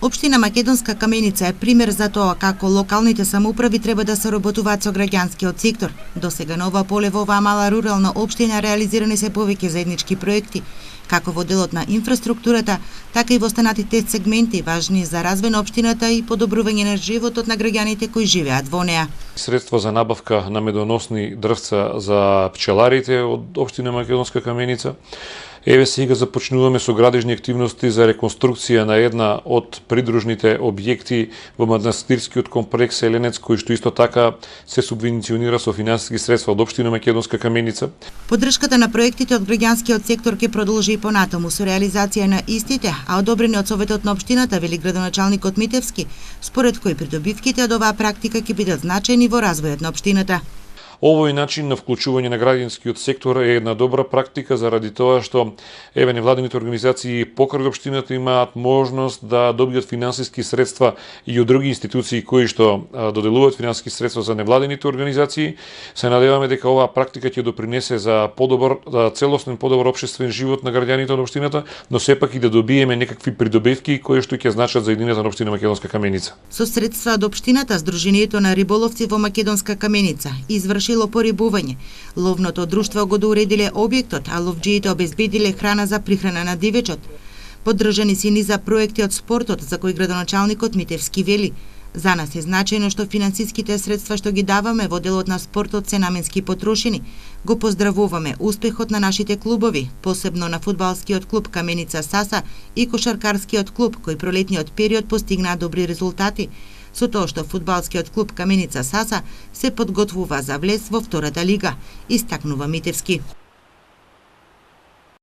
Општина Македонска Каменица е пример за тоа како локалните самоуправи треба да соработуваат со граѓанскиот сектор. Досега на ова поле во оваа мала рурална општина реализирани се повеќе заеднички проекти, како во делот на инфраструктурата, така и во останатите сегменти важни за развој на општината и подобрување на животот на граѓаните кои живеат во неа. Средства за набавка на медоносни дрвца за пчеларите од општина Македонска Каменица. Еве сега започнуваме со градежни активности за реконструкција на една од придружните објекти во манастирскиот комплекс Еленец, кој што исто така се субвенционира со финансиски средства од општина Македонска Каменица. Поддршката на проектите од граѓанскиот сектор ќе продолжи и понатаму со реализација на истите, а одобрени од Советот на општината, вели градоначалникот Митевски, според кој придобивките од оваа практика ќе бидат значајни во развојот на општината. Овој начин на вклучување на граѓанскиот сектор е една добра практика заради тоа што невладените организации покрај општината имаат можност да добијат финансиски средства и од други институции кои што доделуваат финансиски средства за невладените организации. Се надеваме дека оваа практика ќе допринесе за целосен подобар општествен живот на граѓаните од општината, но сепак и да добиеме некакви придобивки кои што ќе значат за едината на општина Македонска Каменица. Со средства од општината, Сдруженијето на риболовци во Македонска Каменица извршило порибување. Ловното друштво го доуредиле објектот, а ловџиите обезбедиле храна за прихрана на дивечот. Поддржани се низа проекти од спортот, за кои градоначалникот Митевски вели: за нас е значајно што финансиските средства што ги даваме во делот на спортот се наменски потрошени. Го поздравуваме успехот на нашите клубови, посебно на фудбалскиот клуб Каменица Саса и кошаркарскиот клуб, кој пролетниот период постигнаа добри резултати, со тоа што фудбалскиот клуб Каменица Саса се подготвува за влез во втората лига, истакнува Митевски.